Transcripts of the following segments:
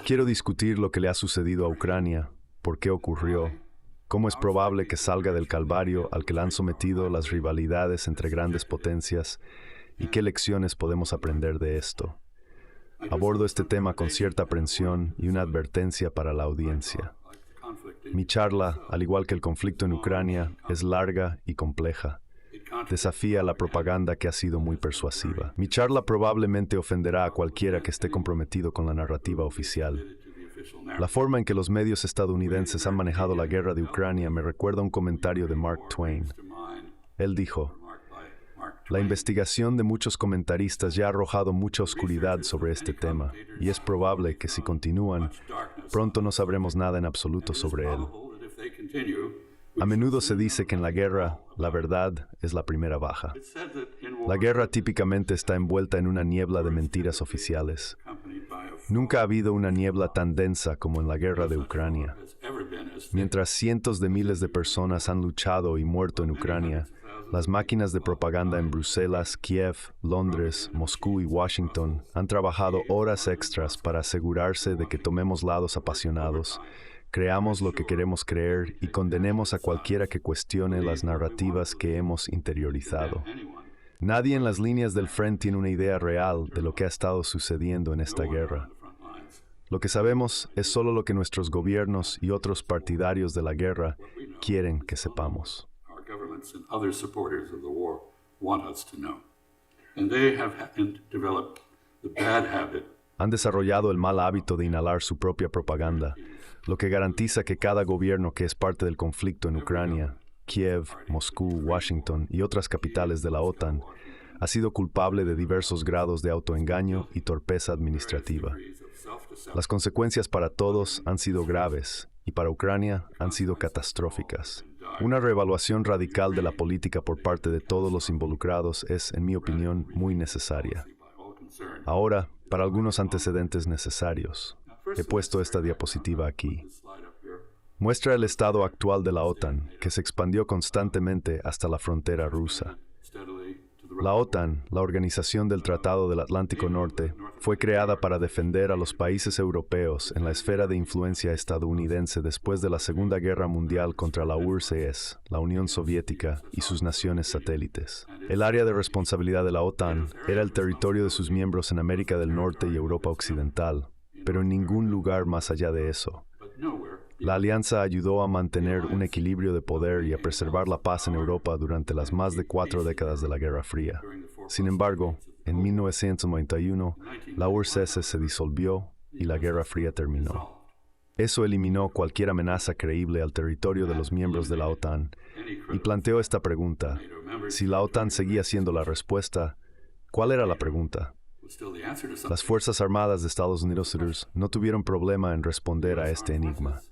Quiero discutir lo que le ha sucedido a Ucrania, por qué ocurrió, cómo es probable que salga del calvario al que la han sometido las rivalidades entre grandes potencias y qué lecciones podemos aprender de esto. Abordo este tema con cierta aprensión y una advertencia para la audiencia. Mi charla, al igual que el conflicto en Ucrania, es larga y compleja. Desafía la propaganda que ha sido muy persuasiva. Mi charla probablemente ofenderá a cualquiera que esté comprometido con la narrativa oficial. La forma en que los medios estadounidenses han manejado la guerra de Ucrania me recuerda un comentario de Mark Twain. Él dijo: la investigación de muchos comentaristas ya ha arrojado mucha oscuridad sobre este tema, y es probable que si continúan, pronto no sabremos nada en absoluto sobre él. A menudo se dice que en la guerra, la verdad es la primera baja. La guerra típicamente está envuelta en una niebla de mentiras oficiales. Nunca ha habido una niebla tan densa como en la guerra de Ucrania. Mientras cientos de miles de personas han luchado y muerto en Ucrania, las máquinas de propaganda en Bruselas, Kiev, Londres, Moscú y Washington han trabajado horas extras para asegurarse de que tomemos lados apasionados, creamos lo que queremos creer y condenemos a cualquiera que cuestione las narrativas que hemos interiorizado. Nadie en las líneas del frente tiene una idea real de lo que ha estado sucediendo en esta guerra. Lo que sabemos es solo lo que nuestros gobiernos y otros partidarios de la guerra quieren que sepamos. Han desarrollado el mal hábito de inhalar su propia propaganda, lo que garantiza que cada gobierno que es parte del conflicto en Ucrania, Kiev, Moscú, Washington y otras capitales de la OTAN, ha sido culpable de diversos grados de autoengaño y torpeza administrativa. Las consecuencias para todos han sido graves y para Ucrania han sido catastróficas. Una reevaluación radical de la política por parte de todos los involucrados es, en mi opinión, muy necesaria. Ahora, para algunos antecedentes necesarios, he puesto esta diapositiva aquí. Muestra el estado actual de la OTAN, que se expandió constantemente hasta la frontera rusa. La OTAN, la Organización del Tratado del Atlántico Norte, fue creada para defender a los países europeos en la esfera de influencia estadounidense después de la Segunda Guerra Mundial contra la URSS, la Unión Soviética y sus naciones satélites. El área de responsabilidad de la OTAN era el territorio de sus miembros en América del Norte y Europa Occidental, pero en ningún lugar más allá de eso. La alianza ayudó a mantener un equilibrio de poder y a preservar la paz en Europa durante las más de 4 décadas de la Guerra Fría. Sin embargo, en 1991, la URSS se disolvió y la Guerra Fría terminó. Eso eliminó cualquier amenaza creíble al territorio de los miembros de la OTAN y planteó esta pregunta: si la OTAN seguía siendo la respuesta, ¿cuál era la pregunta? Las Fuerzas Armadas de Estados Unidos no tuvieron problema en responder a este enigma.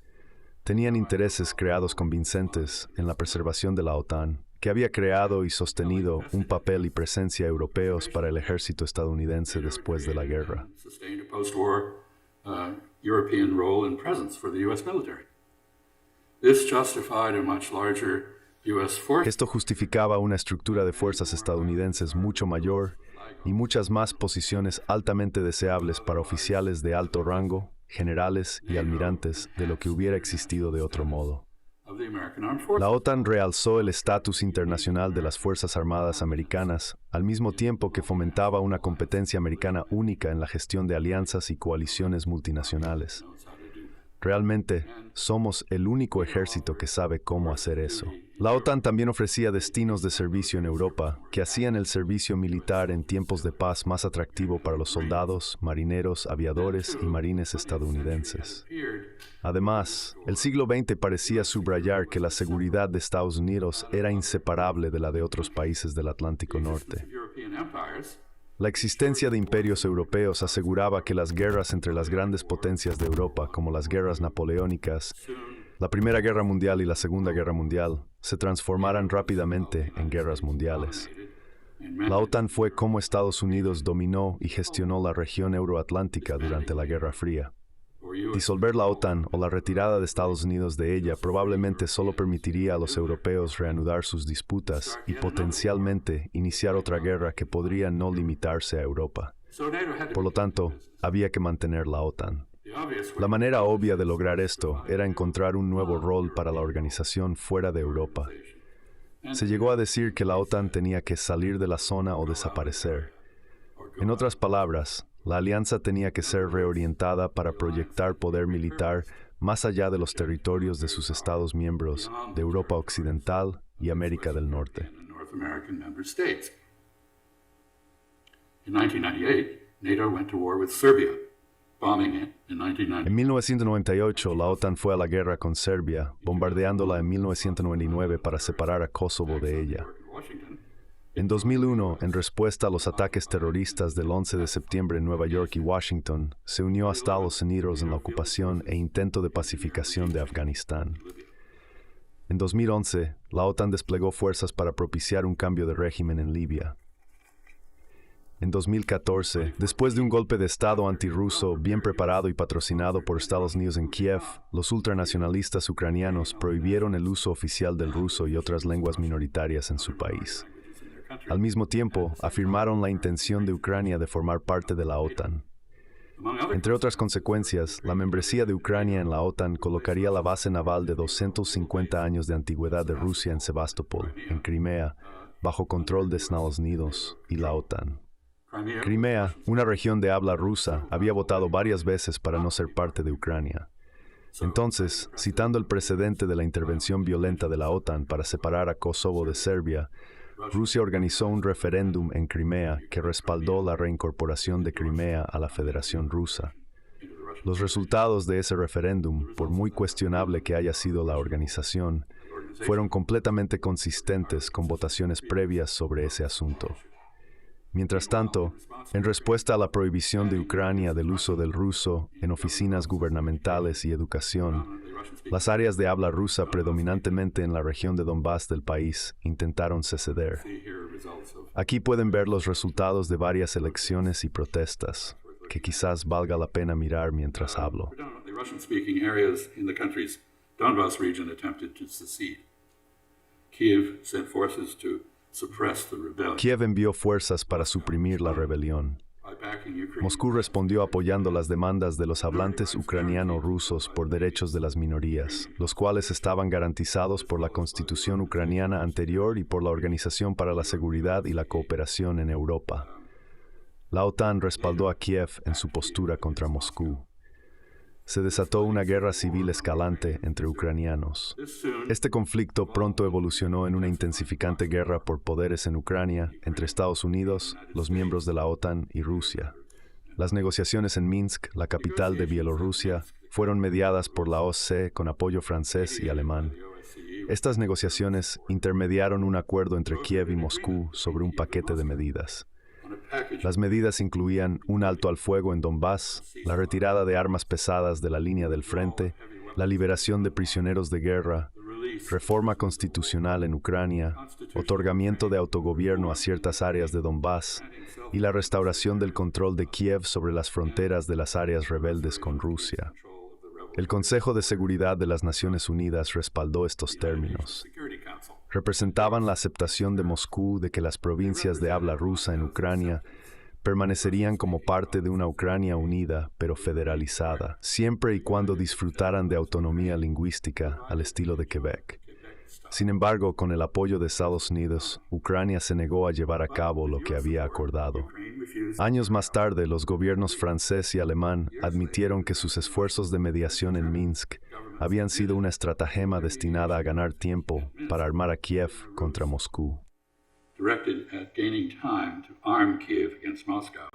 Tenían intereses creados convincentes en la preservación de la OTAN, que había creado y sostenido un papel y presencia europeos para el ejército estadounidense después de la guerra. Esto justificaba una estructura de fuerzas estadounidenses mucho mayor y muchas más posiciones altamente deseables para oficiales de alto rango, generales y almirantes de lo que hubiera existido de otro modo. La OTAN realzó el estatus internacional de las Fuerzas Armadas americanas, al mismo tiempo que fomentaba una competencia americana única en la gestión de alianzas y coaliciones multinacionales. Realmente, somos el único ejército que sabe cómo hacer eso. La OTAN también ofrecía destinos de servicio en Europa que hacían el servicio militar en tiempos de paz más atractivo para los soldados, marineros, aviadores y marines estadounidenses. Además, el siglo XX parecía subrayar que la seguridad de Estados Unidos era inseparable de la de otros países del Atlántico Norte. La existencia de imperios europeos aseguraba que las guerras entre las grandes potencias de Europa, como las guerras napoleónicas, la Primera Guerra Mundial y la Segunda Guerra Mundial, se transformaran rápidamente en guerras mundiales. La OTAN fue como Estados Unidos dominó y gestionó la región euroatlántica durante la Guerra Fría. Disolver la OTAN o la retirada de Estados Unidos de ella probablemente solo permitiría a los europeos reanudar sus disputas y potencialmente iniciar otra guerra que podría no limitarse a Europa. Por lo tanto, había que mantener la OTAN. La manera obvia de lograr esto era encontrar un nuevo rol para la organización fuera de Europa. Se llegó a decir que la OTAN tenía que salir de la zona o desaparecer. En otras palabras, la alianza tenía que ser reorientada para proyectar poder militar más allá de los territorios de sus Estados miembros de Europa Occidental y América del Norte. In 1998, NATO went to war with Serbia, bombing it in 1990. En 1998, la OTAN fue a la guerra con Serbia, bombardeándola en 1999 para separar a Kosovo de ella. En 2001, en respuesta a los ataques terroristas del 11 de septiembre en Nueva York y Washington, se unió a Estados Unidos en la ocupación e intento de pacificación de Afganistán. En 2011, la OTAN desplegó fuerzas para propiciar un cambio de régimen en Libia. En 2014, después de un golpe de Estado antirruso bien preparado y patrocinado por Estados Unidos en Kiev, los ultranacionalistas ucranianos prohibieron el uso oficial del ruso y otras lenguas minoritarias en su país. Al mismo tiempo, afirmaron la intención de Ucrania de formar parte de la OTAN. Entre otras consecuencias, la membresía de Ucrania en la OTAN colocaría la base naval de 250 años de antigüedad de Rusia en Sebastopol, en Crimea, bajo control de Estados Unidos y la OTAN. Crimea, una región de habla rusa, había votado varias veces para no ser parte de Ucrania. Entonces, citando el precedente de la intervención violenta de la OTAN para separar a Kosovo de Serbia, Rusia organizó un referéndum en Crimea que respaldó la reincorporación de Crimea a la Federación Rusa. Los resultados de ese referéndum, por muy cuestionable que haya sido la organización, fueron completamente consistentes con votaciones previas sobre ese asunto. Mientras tanto, en respuesta a la prohibición de Ucrania del uso del ruso en oficinas gubernamentales y educación, las áreas de habla rusa predominantemente en la región de Donbass del país intentaron seceder. Aquí pueden ver los resultados de varias elecciones y protestas, que quizás valga la pena mirar mientras hablo. Kiev envió fuerzas para suprimir la rebelión. Moscú respondió apoyando las demandas de los hablantes ucraniano-rusos por derechos de las minorías, los cuales estaban garantizados por la Constitución ucraniana anterior y por la Organización para la Seguridad y la Cooperación en Europa. La OTAN respaldó a Kiev en su postura contra Moscú. Se desató una guerra civil escalante entre ucranianos. Este conflicto pronto evolucionó en una intensificante guerra por poderes en Ucrania entre Estados Unidos, los miembros de la OTAN y Rusia. Las negociaciones en Minsk, la capital de Bielorrusia, fueron mediadas por la OSCE con apoyo francés y alemán. Estas negociaciones intermediaron un acuerdo entre Kiev y Moscú sobre un paquete de medidas. Las medidas incluían un alto al fuego en Donbass, la retirada de armas pesadas de la línea del frente, la liberación de prisioneros de guerra, reforma constitucional en Ucrania, otorgamiento de autogobierno a ciertas áreas de Donbass y la restauración del control de Kiev sobre las fronteras de las áreas rebeldes con Rusia. El Consejo de Seguridad de las Naciones Unidas respaldó estos términos. Representaban la aceptación de Moscú de que las provincias de habla rusa en Ucrania permanecerían como parte de una Ucrania unida, pero federalizada, siempre y cuando disfrutaran de autonomía lingüística al estilo de Quebec. Sin embargo, con el apoyo de Estados Unidos, Ucrania se negó a llevar a cabo lo que había acordado. Años más tarde, los gobiernos francés y alemán admitieron que sus esfuerzos de mediación en Minsk habían sido una estratagema destinada a ganar tiempo para armar a Kiev contra Moscú. Directed at gaining time to arm Kiev against Moscow.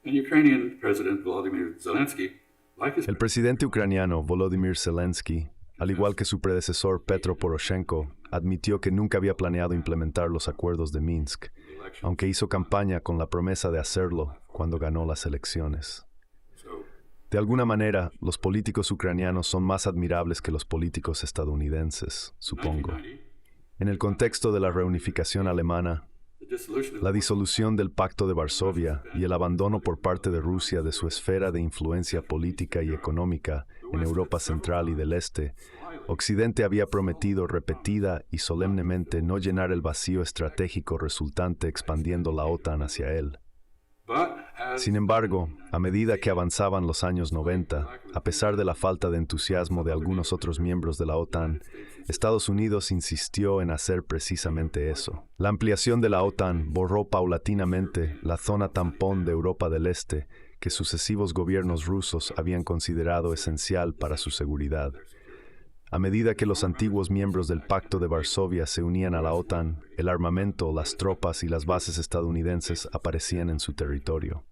And Ukrainian President Volodymyr Zelensky, like his El presidente ucraniano Volodymyr Zelensky, al igual que su predecesor Petro Poroshenko, admitió que nunca había planeado implementar los acuerdos de Minsk, aunque hizo campaña con la promesa de hacerlo cuando ganó las elecciones. De alguna manera, los políticos ucranianos son más admirables que los políticos estadounidenses, supongo. En el contexto de la reunificación alemana, La disolución del Pacto de Varsovia y el abandono por parte de Rusia de su esfera de influencia política y económica en Europa Central y del Este, Occidente había prometido repetida y solemnemente no llenar el vacío estratégico resultante expandiendo la OTAN hacia él. Sin embargo, a medida que avanzaban los años 90, a pesar de la falta de entusiasmo de algunos otros miembros de la OTAN, Estados Unidos insistió en hacer precisamente eso. La ampliación de la OTAN borró paulatinamente la zona tampón de Europa del Este que sucesivos gobiernos rusos habían considerado esencial para su seguridad. A medida que los antiguos miembros del Pacto de Varsovia se unían a la OTAN, el armamento, las tropas y las bases estadounidenses aparecían en su territorio.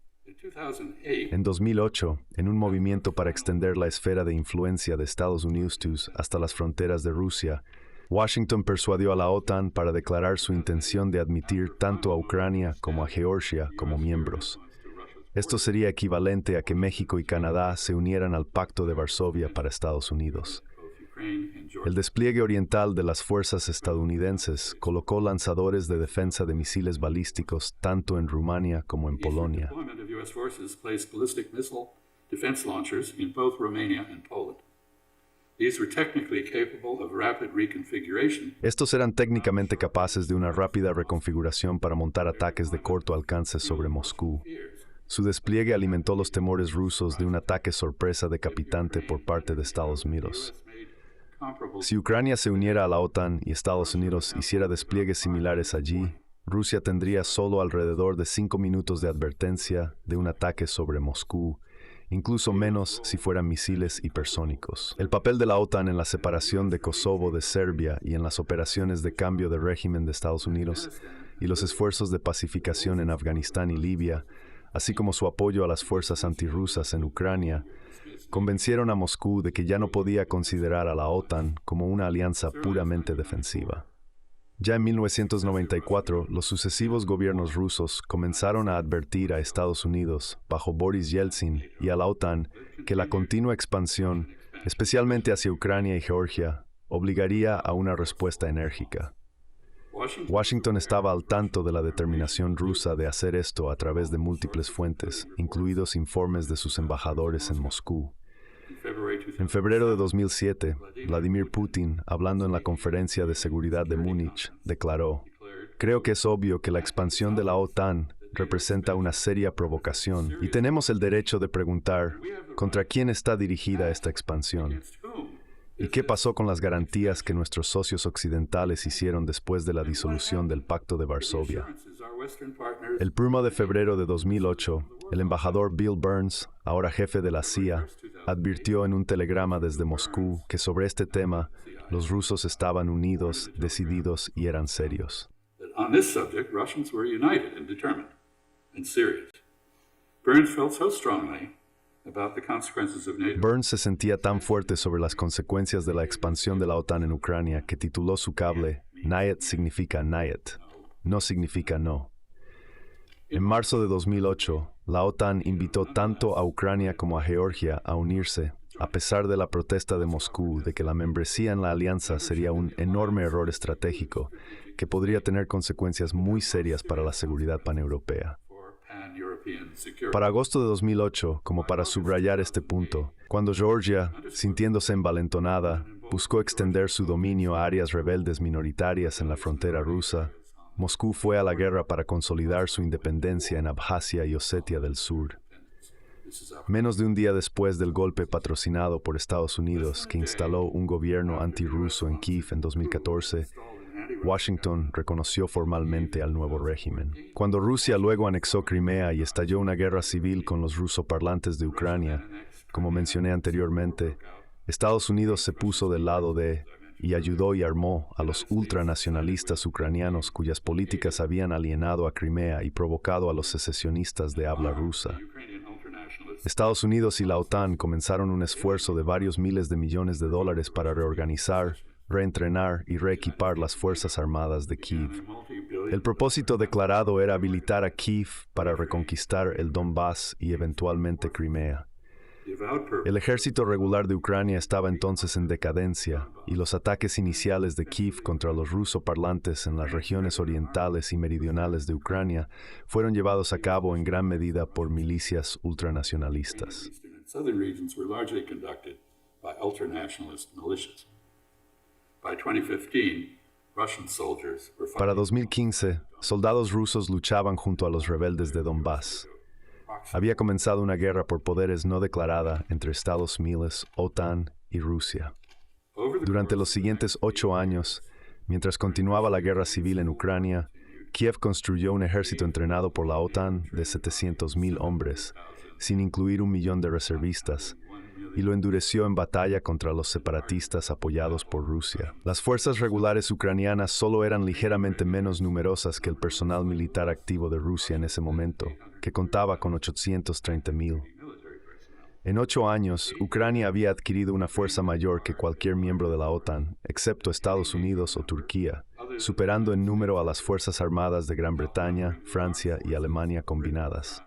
En 2008, en un movimiento para extender la esfera de influencia de Estados Unidos hasta las fronteras de Rusia, Washington persuadió a la OTAN para declarar su intención de admitir tanto a Ucrania como a Georgia como miembros. Esto sería equivalente a que México y Canadá se unieran al Pacto de Varsovia para Estados Unidos. El despliegue oriental de las fuerzas estadounidenses colocó lanzadores de defensa de misiles balísticos tanto en Rumania como en Polonia. Estos eran técnicamente capaces de una rápida reconfiguración para montar ataques de corto alcance sobre Moscú. Su despliegue alimentó los temores rusos de un ataque sorpresa decapitante por parte de Estados Unidos. Si Ucrania se uniera a la OTAN y Estados Unidos hiciera despliegues similares allí, Rusia tendría solo alrededor de 5 minutos de advertencia de un ataque sobre Moscú, incluso menos si fueran misiles hipersónicos. El papel de la OTAN en la separación de Kosovo de Serbia y en las operaciones de cambio de régimen de Estados Unidos y los esfuerzos de pacificación en Afganistán y Libia, así como su apoyo a las fuerzas antirrusas en Ucrania, convencieron a Moscú de que ya no podía considerar a la OTAN como una alianza puramente defensiva. Ya en 1994, los sucesivos gobiernos rusos comenzaron a advertir a Estados Unidos, bajo Boris Yeltsin, y a la OTAN que la continua expansión, especialmente hacia Ucrania y Georgia, obligaría a una respuesta enérgica. Washington estaba al tanto de la determinación rusa de hacer esto a través de múltiples fuentes, incluidos informes de sus embajadores en Moscú. En febrero de 2007, Vladimir Putin, hablando en la Conferencia de Seguridad de Múnich, declaró: "Creo que es obvio que la expansión de la OTAN representa una seria provocación y tenemos el derecho de preguntar ¿contra quién está dirigida esta expansión? ¿Y qué pasó con las garantías que nuestros socios occidentales hicieron después de la disolución del Pacto de Varsovia?". El 1 de febrero de 2008, el embajador Bill Burns, ahora jefe de la CIA, advirtió en un telegrama desde Moscú que sobre este tema los rusos estaban unidos, decididos y eran serios. On this subject, Russians were united and determined and serious. Burns felt so strongly about the consequences of NATO. Burns se sentía tan fuerte sobre las consecuencias de la expansión de la OTAN en Ucrania que tituló su cable "Nyet significa Nyet", no significa no. En marzo de 2008, la OTAN invitó tanto a Ucrania como a Georgia a unirse, a pesar de la protesta de Moscú de que la membresía en la alianza sería un enorme error estratégico que podría tener consecuencias muy serias para la seguridad paneuropea. Para agosto de 2008, como para subrayar este punto, cuando Georgia, sintiéndose envalentonada, buscó extender su dominio a áreas rebeldes minoritarias en la frontera rusa, Moscú fue a la guerra para consolidar su independencia en Abjasia y Osetia del Sur. Menos de un día después del golpe patrocinado por Estados Unidos que instaló un gobierno antirruso en Kiev en 2014, Washington reconoció formalmente al nuevo régimen. Cuando Rusia luego anexó Crimea y estalló una guerra civil con los rusoparlantes de Ucrania, como mencioné anteriormente, Estados Unidos se puso del lado de y ayudó y armó a los ultranacionalistas ucranianos cuyas políticas habían alienado a Crimea y provocado a los secesionistas de habla rusa. Estados Unidos y la OTAN comenzaron un esfuerzo de varios miles de millones de dólares para reorganizar, reentrenar y reequipar las Fuerzas Armadas de Kiev. El propósito declarado era habilitar a Kiev para reconquistar el Donbass y eventualmente Crimea. The avowed purpose El ejército regular de Ucrania estaba entonces en decadencia, y los ataques iniciales de Kiev contra los rusoparlantes en las regiones orientales y meridionales de Ucrania fueron llevados a cabo en gran medida por milicias ultranacionalistas. eastern and southern regions were largely conducted by ultranationalist militias. By 2015, Russian soldiers were Para fighting 2015, soldados rusos luchaban junto a los rebeldes de Donbass. Había comenzado una guerra por poderes no declarada entre Estados Unidos, OTAN y Rusia. over the Durante los siguientes 8 años, mientras continuaba la guerra civil en Ucrania, Kiev construyó un ejército entrenado por la OTAN de 700,000 hombres, sin incluir 1 millón de reservistas, y lo endureció en batalla contra los separatistas apoyados por Rusia. Las fuerzas regulares ucranianas solo eran ligeramente menos numerosas que el personal militar activo de Rusia en ese momento, que contaba con 830,000. En 8 años, Ucrania había adquirido una fuerza mayor que cualquier miembro de la OTAN, excepto Estados Unidos o Turquía, superando en número a las Fuerzas Armadas de Gran Bretaña, Francia y Alemania combinadas.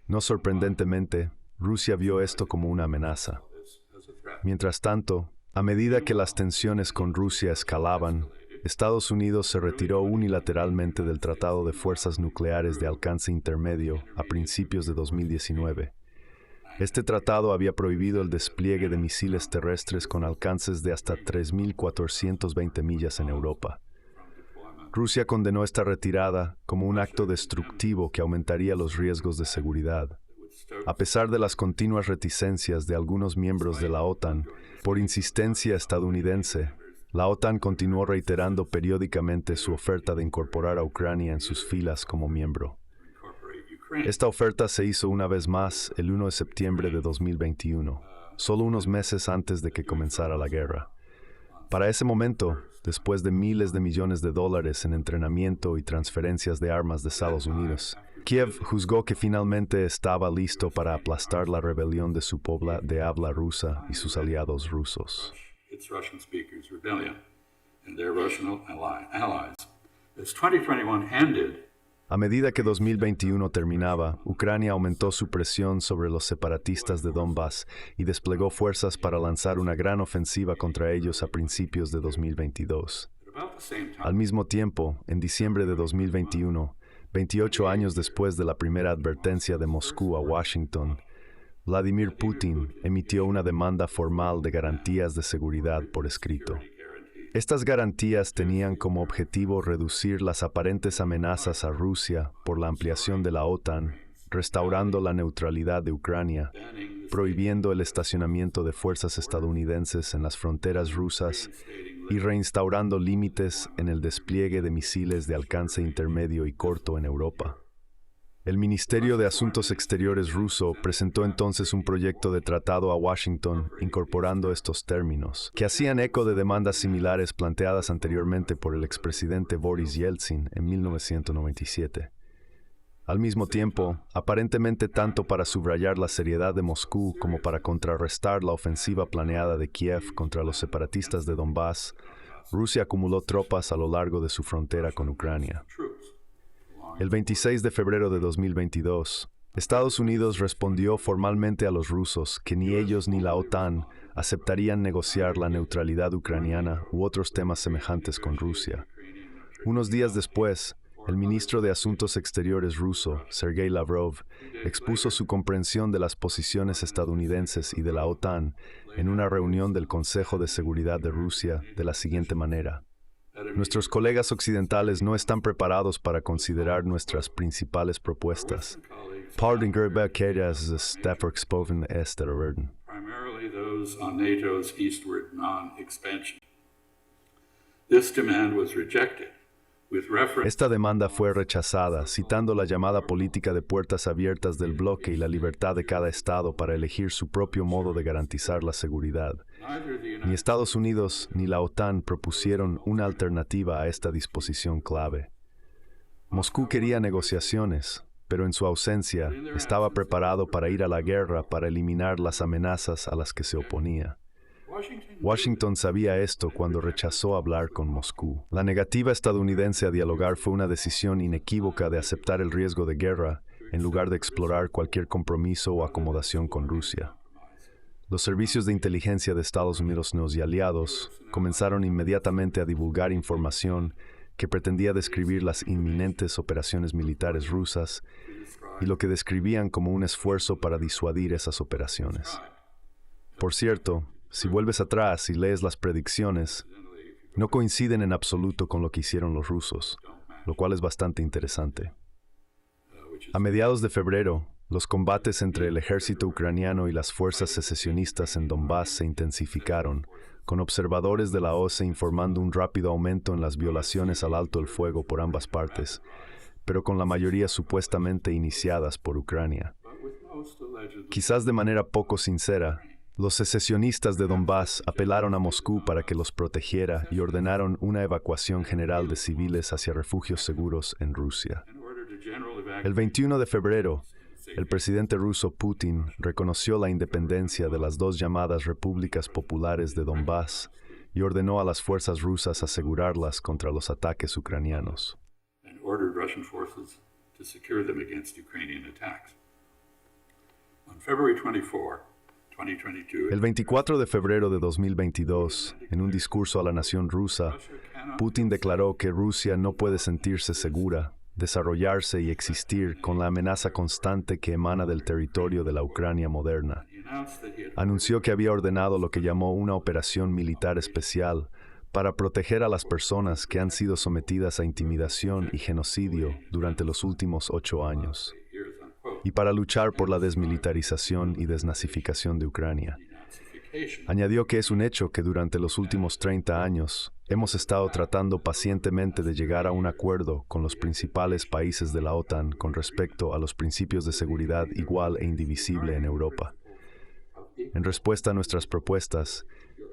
No sorprendentemente, Rusia vio esto como una amenaza. as a threat. Mientras tanto, a medida que las tensiones con Rusia escalaban, Estados Unidos se retiró unilateralmente del Tratado de Fuerzas Nucleares de Alcance Intermedio a principios de 2019. Este tratado había prohibido el despliegue de misiles terrestres con alcances de hasta 3.420 millas en Europa. Rusia condenó esta retirada como un acto destructivo que aumentaría los riesgos de seguridad. A pesar de las continuas reticencias de algunos miembros de la OTAN, por insistencia estadounidense, la OTAN continuó reiterando periódicamente su oferta de incorporar a Ucrania en sus filas como miembro. Incorporate Ukraine. Esta oferta se hizo una vez más el 1 de septiembre de 2021, solo unos meses antes de que comenzara la guerra. Para ese momento, después de miles de millones de dólares en entrenamiento y transferencias de armas de Estados Unidos, Kiev juzgó que finalmente estaba listo para aplastar la rebelión de su pueblo de habla rusa y sus aliados rusos. Its Russian speakers' rebellion and their Russian allies. As 2021 ended, A medida que 2021 terminaba, Ucrania aumentó su presión sobre los separatistas de Donbass y desplegó fuerzas para lanzar una gran ofensiva contra ellos a principios de 2022. at about the same time, Al mismo tiempo, en diciembre de 2021, 28 años después de la primera advertencia de Moscú a Washington, Vladimir Putin emitió una demanda formal de garantías de seguridad por escrito. Estas garantías tenían como objetivo reducir las aparentes amenazas a Rusia por la ampliación de la OTAN, restaurando la neutralidad de Ucrania, prohibiendo el estacionamiento de fuerzas estadounidenses en las fronteras rusas y reinstaurando límites en el despliegue de misiles de alcance intermedio y corto en Europa. El Ministerio de Asuntos Exteriores ruso presentó entonces un proyecto de tratado a Washington incorporando estos términos, que hacían eco de demandas similares planteadas anteriormente por el expresidente Boris Yeltsin en 1997. Al mismo tiempo, aparentemente tanto para subrayar la seriedad de Moscú como para contrarrestar la ofensiva planeada de Kiev contra los separatistas de Donbass, Rusia acumuló tropas a lo largo de su frontera con Ucrania. troops. El 26 de febrero de 2022, Estados Unidos respondió formalmente a los rusos que ni ellos ni la OTAN aceptarían negociar la neutralidad ucraniana u otros temas semejantes con Rusia. Unos días después, el ministro de Asuntos Exteriores ruso, Sergei Lavrov, expuso su comprensión de las posiciones estadounidenses y de la OTAN en una reunión del Consejo de Seguridad de Rusia de la siguiente manera. Nuestros colegas occidentales no están preparados para considerar nuestras principales propuestas. Primarily those on NATO's eastward non-expansion. This demand was rejected, with reference Esta demanda fue rechazada, citando la llamada política de puertas abiertas del bloque y la libertad de cada Estado para elegir su propio modo de garantizar la seguridad. neither the Ni United Estados Unidos ni la OTAN propusieron una alternativa a esta disposición clave. Moscú quería negociaciones, pero en su ausencia estaba preparado para ir a la guerra para eliminar las amenazas a las que se oponía. Washington sabía esto cuando rechazó hablar con Moscú. La negativa estadounidense a dialogar fue una decisión inequívoca de aceptar el riesgo de guerra en lugar de explorar cualquier compromiso o acomodación con Rusia. Los servicios de inteligencia de Estados Unidos y aliados comenzaron inmediatamente a divulgar información que pretendía describir las inminentes operaciones militares rusas y lo que describían como un esfuerzo para disuadir esas operaciones. Por cierto, si vuelves atrás y lees las predicciones, no coinciden en absoluto con lo que hicieron los rusos, lo cual es bastante interesante. A mediados de febrero, los combates entre el ejército ucraniano y las fuerzas secesionistas en Donbass se intensificaron, con observadores de la OSCE informando un rápido aumento en las violaciones al alto el fuego por ambas partes, pero con la mayoría supuestamente iniciadas por Ucrania. Quizás de manera poco sincera, los secesionistas de Donbass apelaron a Moscú para que los protegiera y ordenaron una evacuación general de civiles hacia refugios seguros en Rusia. El 21 de febrero, el presidente ruso Putin reconoció la independencia de las dos llamadas repúblicas populares de Donbass y ordenó a las fuerzas rusas asegurarlas contra los ataques ucranianos. El 24 de febrero de 2022, en un discurso a la nación rusa, Putin declaró que Rusia no puede sentirse segura, desarrollarse y existir con la amenaza constante que emana del territorio de la Ucrania moderna. Anunció que había ordenado lo que llamó una operación militar especial para proteger a las personas que han sido sometidas a intimidación y genocidio durante los últimos 8 años, y para luchar por la desmilitarización y desnazificación de Ucrania. Añadió que es un hecho que durante los últimos 30 años hemos estado tratando pacientemente de llegar a un acuerdo con los principales países de la OTAN con respecto a los principios de seguridad igual e indivisible en Europa. En respuesta a nuestras propuestas,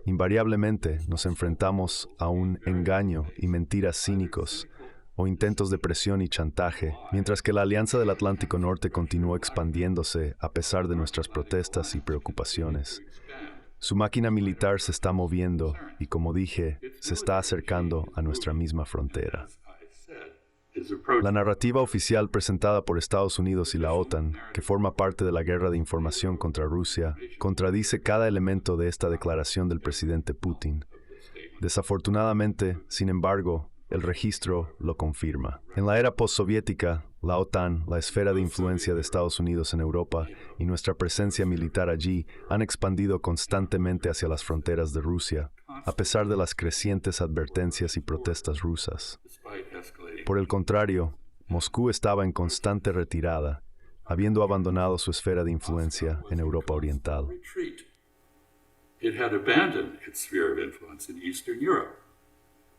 invariablemente nos enfrentamos a un engaño y mentiras cínicos o intentos de presión y chantaje, mientras que la Alianza del Atlántico Norte continuó expandiéndose a pesar de nuestras protestas y preocupaciones. Su máquina militar se está moviendo y, como dije, se está acercando a nuestra misma frontera. La narrativa oficial presentada por Estados Unidos y la OTAN, que forma parte de la guerra de información contra Rusia, contradice cada elemento de esta declaración del presidente Putin. Desafortunadamente, sin embargo, el registro lo confirma. En la era postsoviética, la OTAN, la esfera de influencia de Estados Unidos en Europa y nuestra presencia militar allí han expandido constantemente hacia las fronteras de Rusia, a pesar de las crecientes advertencias y protestas rusas. Por el contrario, Moscú estaba en constante retirada, habiendo abandonado su esfera de influencia en Europa Oriental. It had abandoned its sphere of influence in Eastern Europe.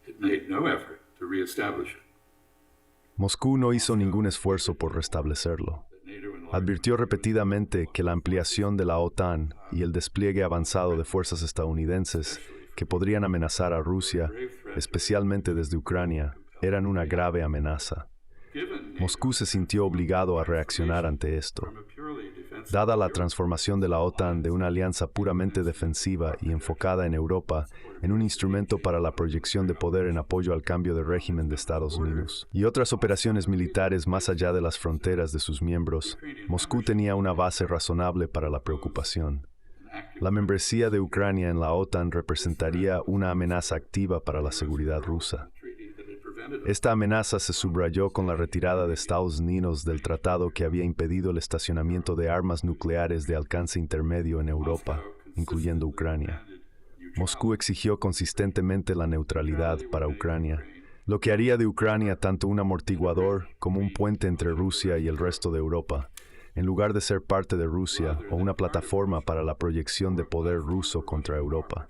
It made no effort to reestablish it. Moscú no hizo ningún esfuerzo por restablecerlo. Advirtió repetidamente que la ampliación de la OTAN y el despliegue avanzado de fuerzas estadounidenses que podrían amenazar a Rusia, especialmente desde Ucrania, eran una grave amenaza. Moscú se sintió obligado a reaccionar ante esto. Dada la transformación de la OTAN de una alianza puramente defensiva y enfocada en Europa en un instrumento para la proyección de poder en apoyo al cambio de régimen de Estados Unidos y otras operaciones militares más allá de las fronteras de sus miembros, Moscú tenía una base razonable para la preocupación. La membresía de Ucrania en la OTAN representaría una amenaza activa para la seguridad rusa. Esta amenaza se subrayó con la retirada de Estados Unidos del tratado que había impedido el estacionamiento de armas nucleares de alcance intermedio en Europa, incluyendo Ucrania. Moscú exigió consistentemente la neutralidad para Ucrania, lo que haría de Ucrania tanto un amortiguador como un puente entre Rusia y el resto de Europa, en lugar de ser parte de Rusia o una plataforma para la proyección de poder ruso contra Europa.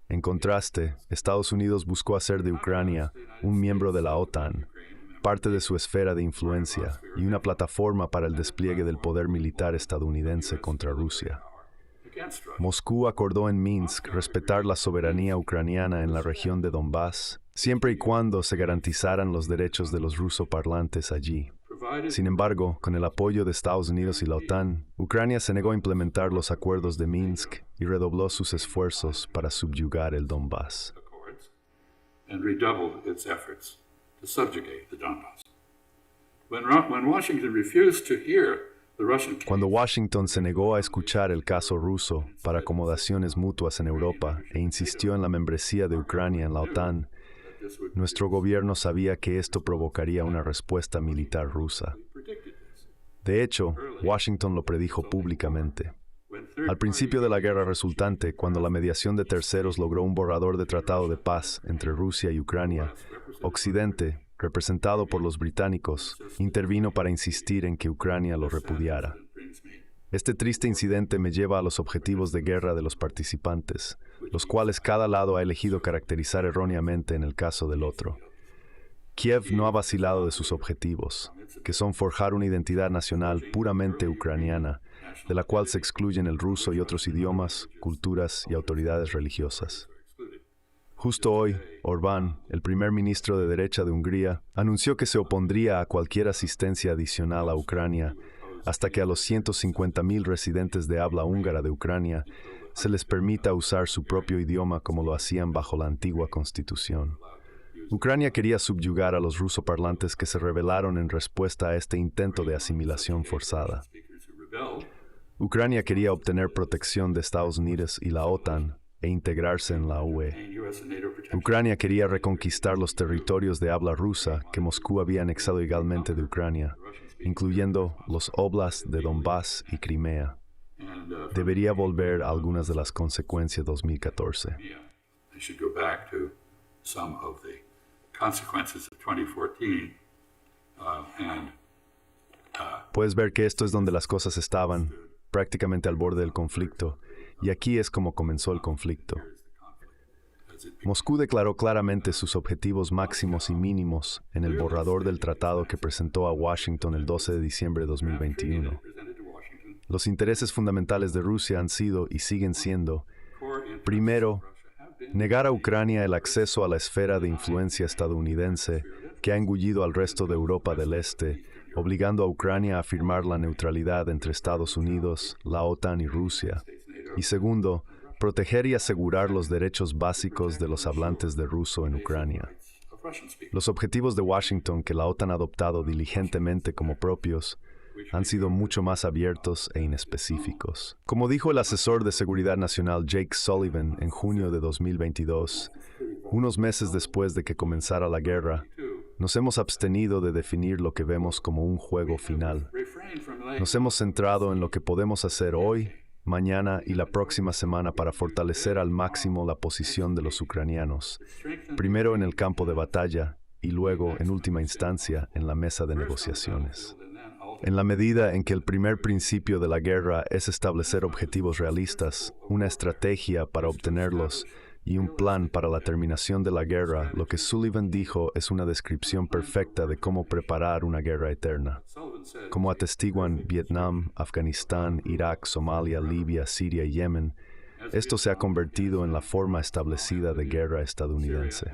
En contraste, Estados Unidos buscó hacer de Ucrania un miembro de la OTAN, parte de su esfera de influencia y una plataforma para el despliegue del poder militar estadounidense contra Rusia. Moscú acordó en Minsk respetar la soberanía ucraniana en la región de Donbass, siempre y cuando se garantizaran los derechos de los rusoparlantes allí. Sin embargo, con el apoyo de Estados Unidos y la OTAN, Ucrania se negó a implementar los acuerdos de Minsk y redobló sus esfuerzos para subyugar el Donbass. When Washington refused to hear The Russian Cuando Washington se negó a escuchar el caso ruso para acomodaciones mutuas en Europa e insistió en la membresía de Ucrania en la OTAN, nuestro gobierno sabía que esto provocaría una respuesta militar rusa. De hecho, Washington lo predijo públicamente. Al principio de la guerra resultante, cuando la mediación de terceros logró un borrador de tratado de paz entre Rusia y Ucrania, Occidente, representado por los británicos, intervino para insistir en que Ucrania lo repudiara. Este triste incidente me lleva a los objetivos de guerra de los participantes, los cuales cada lado ha elegido caracterizar erróneamente en el caso del otro. Kiev no ha vacilado de sus objetivos, que son forjar una identidad nacional puramente ucraniana, de la cual se excluyen el ruso y otros idiomas, culturas y autoridades religiosas. Justo hoy, Orbán, el primer ministro de derecha de Hungría, anunció que se opondría a cualquier asistencia adicional a Ucrania hasta que a los 150,000 residentes de habla húngara de Ucrania se les permita usar su propio idioma como lo hacían bajo la antigua Constitución. Ucrania quería subyugar a los rusoparlantes que se rebelaron en respuesta a este intento de asimilación forzada. Ucrania quería obtener protección de Estados Unidos y la OTAN e integrarse en la UE. Ucrania quería reconquistar los territorios de habla rusa que Moscú había anexado ilegalmente de Ucrania, incluyendo los oblasts de Donbass y Crimea. Debería volver a algunas de las consecuencias de 2014. Puedes ver que esto es donde las cosas estaban, prácticamente al borde del conflicto, y aquí es como comenzó el conflicto. Moscú declaró claramente sus objetivos máximos y mínimos en el borrador del tratado que presentó a Washington el 12 de diciembre de 2021. Los intereses fundamentales de Rusia han sido y siguen siendo, primero, negar a Ucrania el acceso a la esfera de influencia estadounidense que ha engullido al resto de Europa del Este, obligando a Ucrania a afirmar la neutralidad entre Estados Unidos, la OTAN y Rusia. Y segundo, proteger y asegurar los derechos básicos de los hablantes de ruso en Ucrania. Los objetivos de Washington que la OTAN ha adoptado diligentemente como propios han sido mucho más abiertos e inespecíficos. Como dijo el asesor de Seguridad Nacional Jake Sullivan en junio de 2022, unos meses después de que comenzara la guerra, nos hemos abstenido de definir lo que vemos como un juego final. Nos hemos centrado en lo que podemos hacer hoy, mañana y la próxima semana para fortalecer al máximo la posición de los ucranianos, primero en el campo de batalla y luego, en última instancia, en la mesa de negociaciones. En la medida en que el primer principio de la guerra es establecer objetivos realistas, una estrategia para obtenerlos y un plan para la terminación de la guerra, lo que Sullivan dijo es una descripción perfecta de cómo preparar una guerra eterna. Como atestiguan Vietnam, Afganistán, Irak, Somalia, Libia, Siria y Yemen, esto se ha convertido en la forma establecida de guerra estadounidense.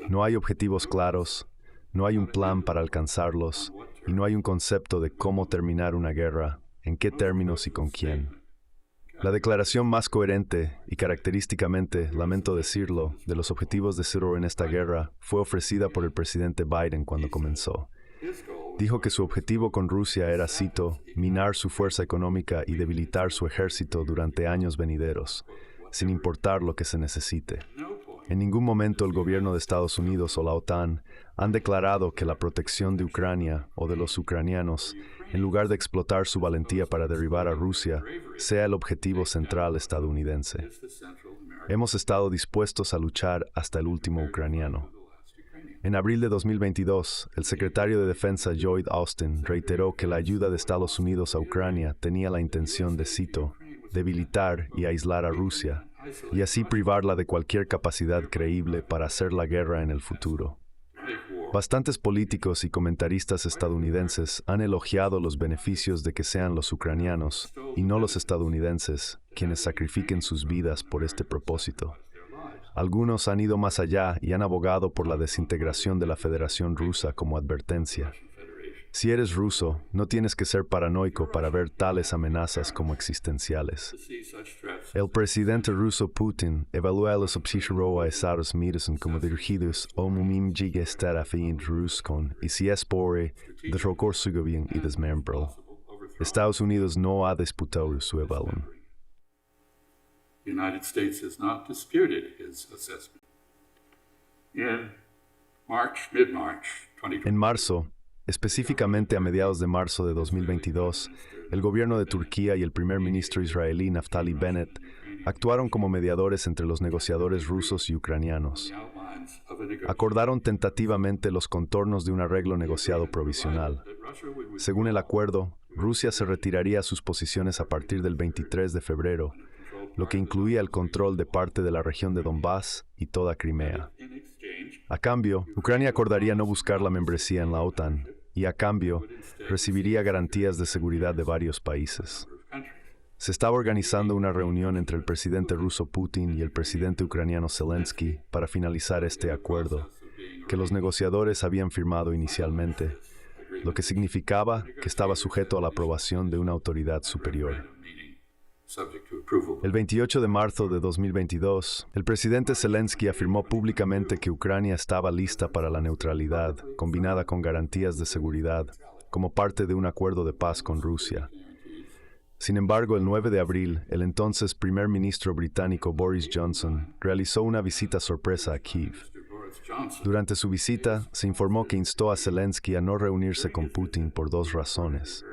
No hay objetivos claros, no hay un plan para alcanzarlos, y no hay un concepto de cómo terminar una guerra, en qué términos y con quién. La declaración más coherente, y característicamente, lamento decirlo, de los objetivos de Ciro en esta guerra fue ofrecida por el presidente Biden cuando comenzó. Dijo que su objetivo con Rusia era, cito, minar su fuerza económica y debilitar su ejército durante años venideros, sin importar lo que se necesite. En ningún momento el gobierno de Estados Unidos o la OTAN han declarado que la protección de Ucrania o de los ucranianos, en lugar de explotar su valentía para derribar a Rusia, sea el objetivo central estadounidense. Hemos estado dispuestos a luchar hasta el último ucraniano. En abril de 2022, el secretario de Defensa Lloyd Austin reiteró que la ayuda de Estados Unidos a Ucrania tenía la intención de, cito, debilitar y aislar a Rusia, y así privarla de cualquier capacidad creíble para hacer la guerra en el futuro. Bastantes políticos y comentaristas estadounidenses han elogiado los beneficios de que sean los ucranianos, y no los estadounidenses, quienes sacrifiquen sus vidas por este propósito. Algunos han ido más allá y han abogado por la desintegración de la Federación Rusa como advertencia. Si eres ruso, no tienes que ser paranoico para ver tales amenazas como existenciales. to see such threats El presidente ruso Putin evalúa los observadores Estados Unidos como dirigidos a un estar afín ruso y si es por derrocar su gobierno y desmembrarlo. Estados Unidos no ha disputado su evaluación. The United States has not disputed his assessment. In mid-March 2020, En marzo, específicamente a mediados de marzo de 2022, el gobierno de Turquía y el primer ministro israelí Naftali Bennett actuaron como mediadores entre los negociadores rusos y ucranianos. the outlines of a negotiation Acordaron tentativamente los contornos de un arreglo negociado provisional. that Russia would Según el acuerdo, Rusia se retiraría a sus posiciones a partir del 23 de febrero, lo que incluía el control de parte de la región de Donbass y toda Crimea. in exchange A cambio, Ucrania acordaría no buscar la membresía en la OTAN y, a cambio, recibiría garantías de seguridad de varios países. of countries. Se estaba organizando una reunión entre el presidente ruso Putin y el presidente ucraniano Zelensky para finalizar este acuerdo, que los negociadores habían firmado inicialmente, lo que significaba que estaba sujeto a la aprobación de una autoridad superior. Meaning subject to approval. El 28 de marzo de 2022, el presidente Zelensky afirmó públicamente que Ucrania estaba lista para la neutralidad, combinada con garantías de seguridad, como parte de un acuerdo de paz con Rusia. Sin embargo, el 9 de abril, el entonces primer ministro británico Boris Johnson realizó una visita sorpresa a Kiev. Boris Johnson Durante su visita, se informó que instó a Zelensky a no reunirse con Putin por dos razones.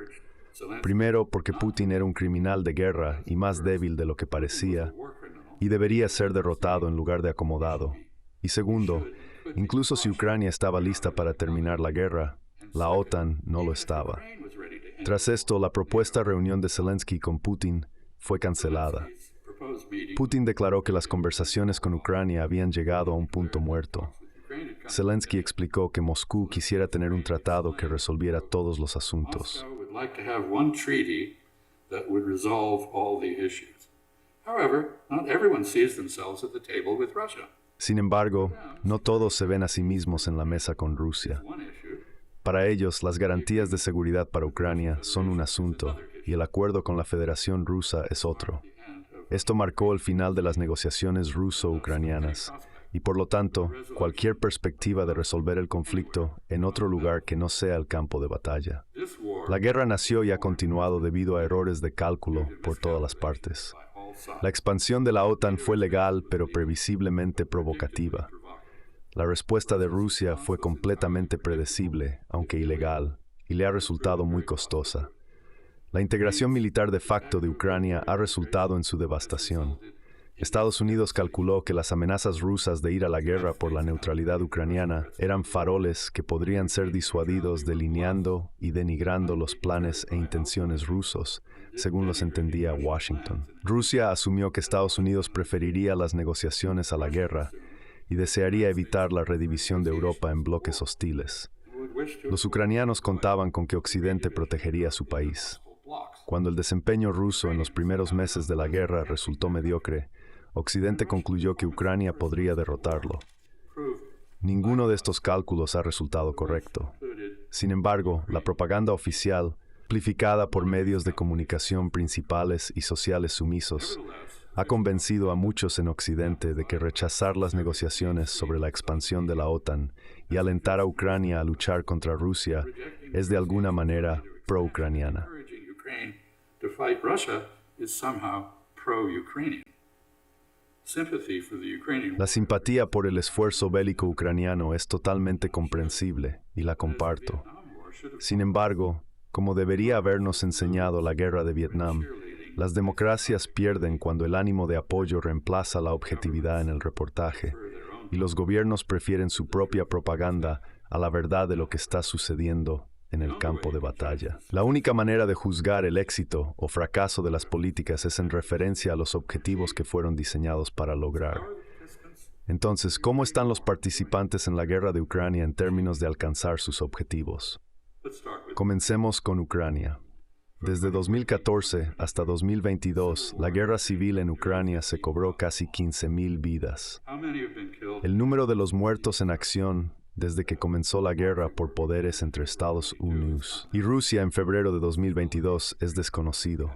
Zelensky Primero, porque Putin era un criminal de guerra y más débil de lo que parecía, war criminal y debería ser derrotado en lugar de acomodado. Y segundo, incluso si Ucrania estaba lista para terminar la guerra, la OTAN no lo estaba. was ready to end Tras esto, la propuesta reunión de Zelensky con Putin fue cancelada. his proposed meeting Putin declaró que las conversaciones con Ucrania habían llegado a un punto muerto. with Ukraine. Zelensky explicó que Moscú quisiera tener un tratado que resolviera todos los asuntos. Moscow would like to have one treaty that would resolve all the issues. However, not everyone sees themselves at the table with Russia. Sin embargo, no todos se ven a sí mismos en la mesa con Rusia. One issue, Para ellos, las garantías de seguridad para Ucrania son un asunto y el acuerdo con la Federación Rusa es otro. Esto marcó el final de las negociaciones ruso-ucranianas y, por lo tanto, cualquier perspectiva de resolver el conflicto en otro lugar que no sea el campo de batalla. this war La guerra nació y ha continuado debido a errores de cálculo por todas las partes. by all sides La expansión de la OTAN fue legal pero previsiblemente provocativa. La respuesta de Rusia fue completamente predecible, aunque ilegal, y le ha resultado muy costosa. La integración militar de facto de Ucrania ha resultado en su devastación. Estados Unidos calculó que las amenazas rusas de ir a la guerra por la neutralidad ucraniana eran faroles que podrían ser disuadidos delineando y denigrando los planes e intenciones rusos, según los entendía Washington. Rusia asumió que Estados Unidos preferiría las negociaciones a la guerra y desearía evitar la redivisión de Europa en bloques hostiles. would wish to Los ucranianos contaban con que Occidente protegería su país. blocks. Cuando el desempeño ruso en los primeros meses de la guerra resultó mediocre, Occidente concluyó que Ucrania podría derrotarlo. Proved Ninguno de estos cálculos ha resultado correcto. included Sin embargo, la propaganda oficial, amplificada por medios de comunicación principales y sociales sumisos, ha convencido a muchos en Occidente de que rechazar las negociaciones sobre la expansión de la OTAN y alentar a Ucrania a luchar contra Rusia es de alguna manera pro-ucraniana. encouraging Ukraine to fight Russia is somehow pro-Ukrainian. Sympathy for the Ukrainian La simpatía por el esfuerzo bélico ucraniano es totalmente comprensible y la comparto. war should have Sin embargo, como debería habernos enseñado la guerra de Vietnam, las democracias pierden cuando el ánimo de apoyo reemplaza la objetividad en el reportaje, y los gobiernos prefieren su propia propaganda a la verdad de lo que está sucediendo en el campo de batalla. La única manera de juzgar el éxito o fracaso de las políticas es en referencia a los objetivos que fueron diseñados para lograr. Entonces, ¿cómo están los participantes en la guerra de Ucrania en términos de alcanzar sus objetivos? Let's start with Comencemos con Ucrania. Desde 2014 hasta 2022, la guerra civil en Ucrania se cobró casi 15,000 vidas. how many have been killed El número de los muertos en acción desde que comenzó la guerra por poderes entre Estados Unidos y Rusia en febrero de 2022 es desconocido.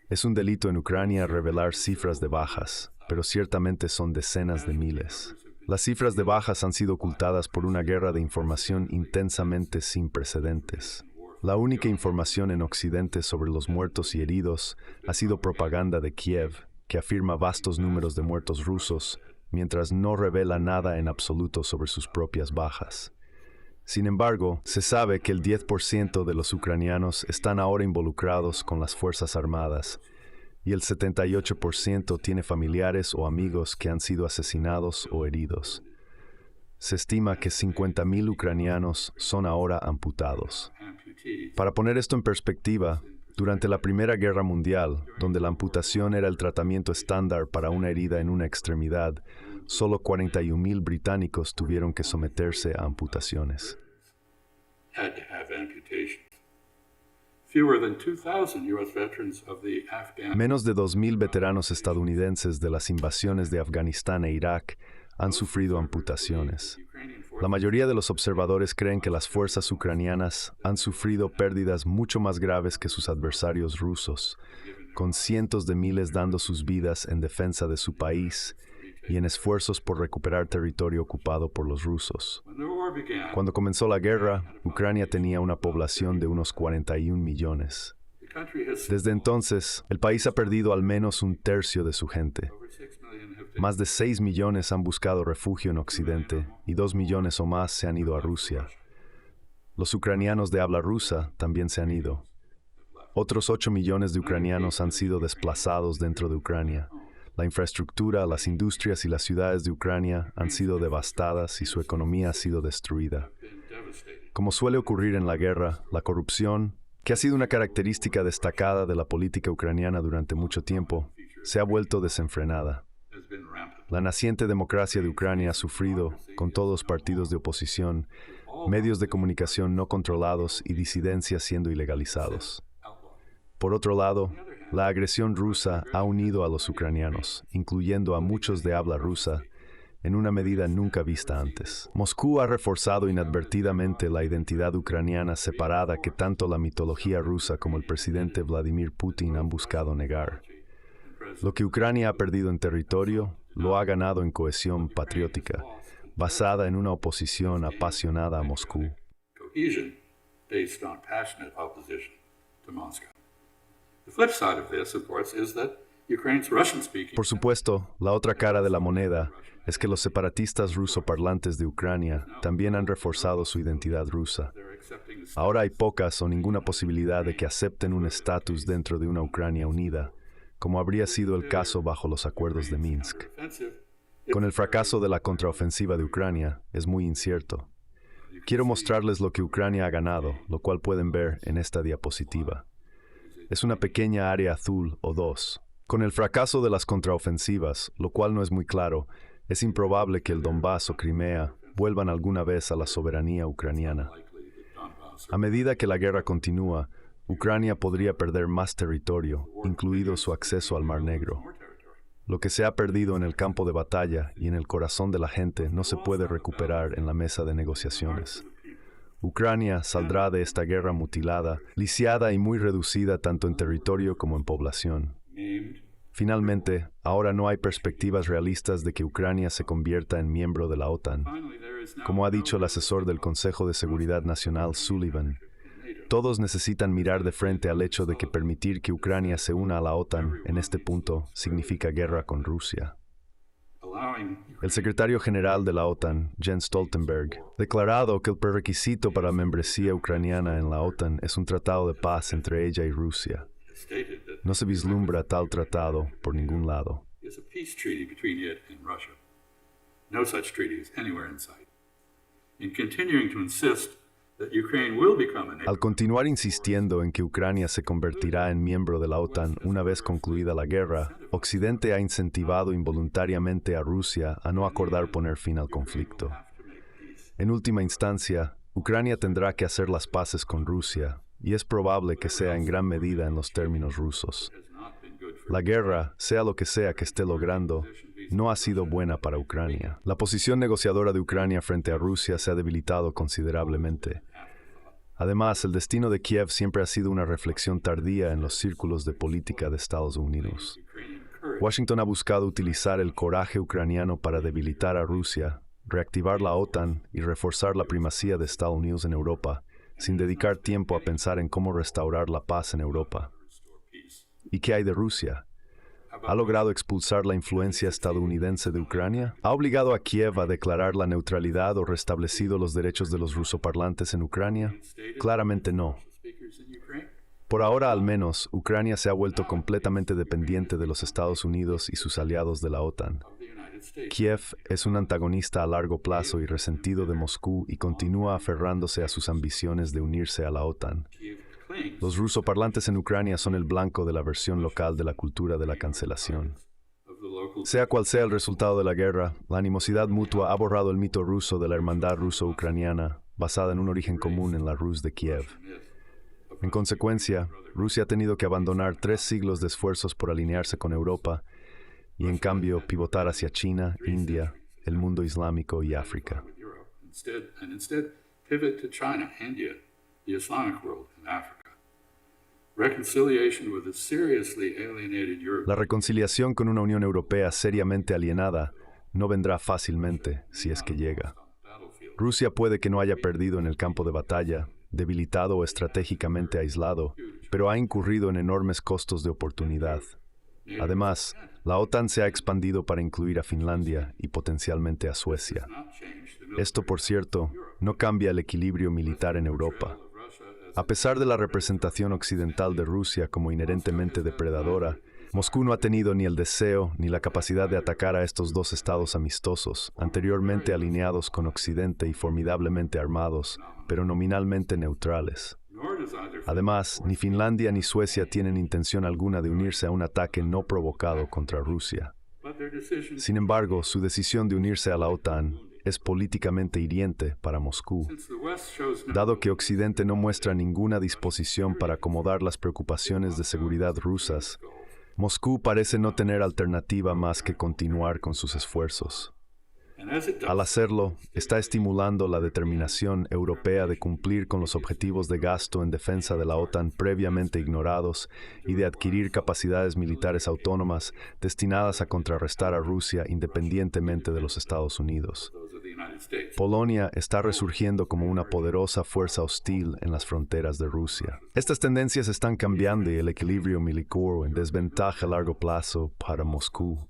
Es un delito en Ucrania revelar cifras de bajas, pero ciertamente son decenas de miles. Las cifras de bajas han sido ocultadas por una guerra de información intensamente sin precedentes. La única información en Occidente sobre los muertos y heridos ha sido propaganda de Kiev, que afirma vastos números de muertos rusos, mientras no revela nada en absoluto sobre sus propias bajas. Sin embargo, se sabe que el 10% de los ucranianos están ahora involucrados con las Fuerzas Armadas, y el 78% tiene familiares o amigos que han sido asesinados o heridos. Se estima que 50.000 ucranianos son ahora amputados. Para poner esto en perspectiva, durante la Primera Guerra Mundial, donde la amputación era el tratamiento estándar para una herida en una extremidad, solo 41.000 británicos tuvieron que someterse a amputaciones. Menos de 2.000 veteranos estadounidenses de las invasiones de Afganistán e Irak han sufrido amputaciones. La mayoría de los observadores creen que las fuerzas ucranianas han sufrido pérdidas mucho más graves que sus adversarios rusos, con cientos de miles dando sus vidas en defensa de su país y en esfuerzos por recuperar territorio ocupado por los rusos. Cuando comenzó la guerra, Ucrania tenía una población de unos 41 millones. Desde entonces, el país ha perdido al menos un tercio de su gente. Más de 6 millones han buscado refugio en Occidente y 2 millones o más se han ido a Rusia. Los ucranianos de habla rusa también se han ido. Otros 8 millones de ucranianos han sido desplazados dentro de Ucrania. La infraestructura, las industrias y las ciudades de Ucrania han sido devastadas y su economía ha sido destruida. Como suele ocurrir en la guerra, la corrupción, que ha sido una característica destacada de la política ucraniana durante mucho tiempo, se ha vuelto desenfrenada. La naciente democracia de Ucrania ha sufrido, con todos los partidos de oposición, medios de comunicación no controlados y disidencias siendo ilegalizados. Por otro lado, la agresión rusa ha unido a los ucranianos, incluyendo a muchos de habla rusa, en una medida nunca vista antes. Moscú ha reforzado inadvertidamente la identidad ucraniana separada que tanto la mitología rusa como el presidente Vladimir Putin han buscado negar. Lo que Ucrania ha perdido en territorio, lo ha ganado en cohesión patriótica, basada en una oposición apasionada a Moscú. Por supuesto, la otra cara de la moneda es que los separatistas rusoparlantes de Ucrania también han reforzado su identidad rusa. Ahora hay pocas o ninguna posibilidad de que acepten un estatus dentro de una Ucrania unida, como habría sido el caso bajo los acuerdos de Minsk. Con el fracaso de la contraofensiva de Ucrania, es muy incierto. Quiero mostrarles lo que Ucrania ha ganado, lo cual pueden ver en esta diapositiva. Es una pequeña área azul o dos. Con el fracaso de las contraofensivas, lo cual no es muy claro, es improbable que el Donbass o Crimea vuelvan alguna vez a la soberanía ucraniana. A medida que la guerra continúa, Ucrania podría perder más territorio, incluido su acceso al Mar Negro. Lo que se ha perdido en el campo de batalla y en el corazón de la gente no se puede recuperar en la mesa de negociaciones. Ucrania saldrá de esta guerra mutilada, lisiada y muy reducida tanto en territorio como en población. Finalmente, ahora no hay perspectivas realistas de que Ucrania se convierta en miembro de la OTAN. Como ha dicho el asesor del Consejo de Seguridad Nacional, Sullivan, todos necesitan mirar de frente al hecho de que permitir que Ucrania se una a la OTAN en este punto significa guerra con Rusia. El secretario general de la OTAN, Jens Stoltenberg, ha declarado que el prerequisito para la membresía ucraniana en la OTAN es un tratado de paz entre ella y Rusia. No se vislumbra tal tratado por ningún lado. Al continuar insistiendo en que Ucrania se convertirá en miembro de la OTAN una vez concluida la guerra, Occidente ha incentivado involuntariamente a Rusia a no acordar poner fin al conflicto. En última instancia, Ucrania tendrá que hacer las paces con Rusia, y es probable que sea en gran medida en los términos rusos. La guerra, sea lo que sea que esté logrando, no ha sido buena para Ucrania. La posición negociadora de Ucrania frente a Rusia se ha debilitado considerablemente. Además, el destino de Kiev siempre ha sido una reflexión tardía en los círculos de política de Estados Unidos. Washington ha buscado utilizar el coraje ucraniano para debilitar a Rusia, reactivar la OTAN y reforzar la primacía de Estados Unidos en Europa, sin dedicar tiempo a pensar en cómo restaurar la paz en Europa. ¿Y qué hay de Rusia? ¿Ha logrado expulsar la influencia estadounidense de Ucrania? ¿Ha obligado a Kiev a declarar la neutralidad o restablecido los derechos de los rusoparlantes en Ucrania? Claramente no. Por ahora al menos, Ucrania se ha vuelto completamente dependiente de los Estados Unidos y sus aliados de la OTAN. Kiev es un antagonista a largo plazo y resentido de Moscú y continúa aferrándose a sus ambiciones de unirse a la OTAN. Los rusoparlantes en Ucrania son el blanco de la versión local de la cultura de la cancelación. Sea cual sea el resultado de la guerra, la animosidad mutua ha borrado el mito ruso de la hermandad ruso-ucraniana, basada en un origen común en la Rus de Kiev. En consecuencia, Rusia ha tenido que abandonar 3 siglos de esfuerzos por alinearse con Europa y, en cambio, pivotar hacia China, India, el mundo islámico y África. La reconciliación con una Unión Europea seriamente alienada no vendrá fácilmente, si es que llega. Rusia puede que no haya perdido en el campo de batalla, debilitado o estratégicamente aislado, pero ha incurrido en enormes costos de oportunidad. Además, la OTAN se ha expandido para incluir a Finlandia y potencialmente a Suecia. Esto, por cierto, no cambia el equilibrio militar en Europa. A pesar de la representación occidental de Rusia como inherentemente depredadora, Moscú no ha tenido ni el deseo ni la capacidad de atacar a estos 2 estados amistosos, anteriormente alineados con Occidente y formidablemente armados, pero nominalmente neutrales. Además, ni Finlandia ni Suecia tienen intención alguna de unirse a un ataque no provocado contra Rusia. Sin embargo, su decisión de unirse a la OTAN es políticamente hiriente para Moscú, dado que Occidente no muestra ninguna disposición para acomodar las preocupaciones de seguridad rusas. Moscú parece no tener alternativa más que continuar con sus esfuerzos. Al hacerlo, está estimulando la determinación europea de cumplir con los objetivos de gasto en defensa de la OTAN previamente ignorados y de adquirir capacidades militares autónomas destinadas a contrarrestar a Rusia independientemente de los Estados Unidos. Polonia está resurgiendo como una poderosa fuerza hostil en las fronteras de Rusia. Estas tendencias están cambiando y el equilibrio militar en desventaja a largo plazo para Moscú.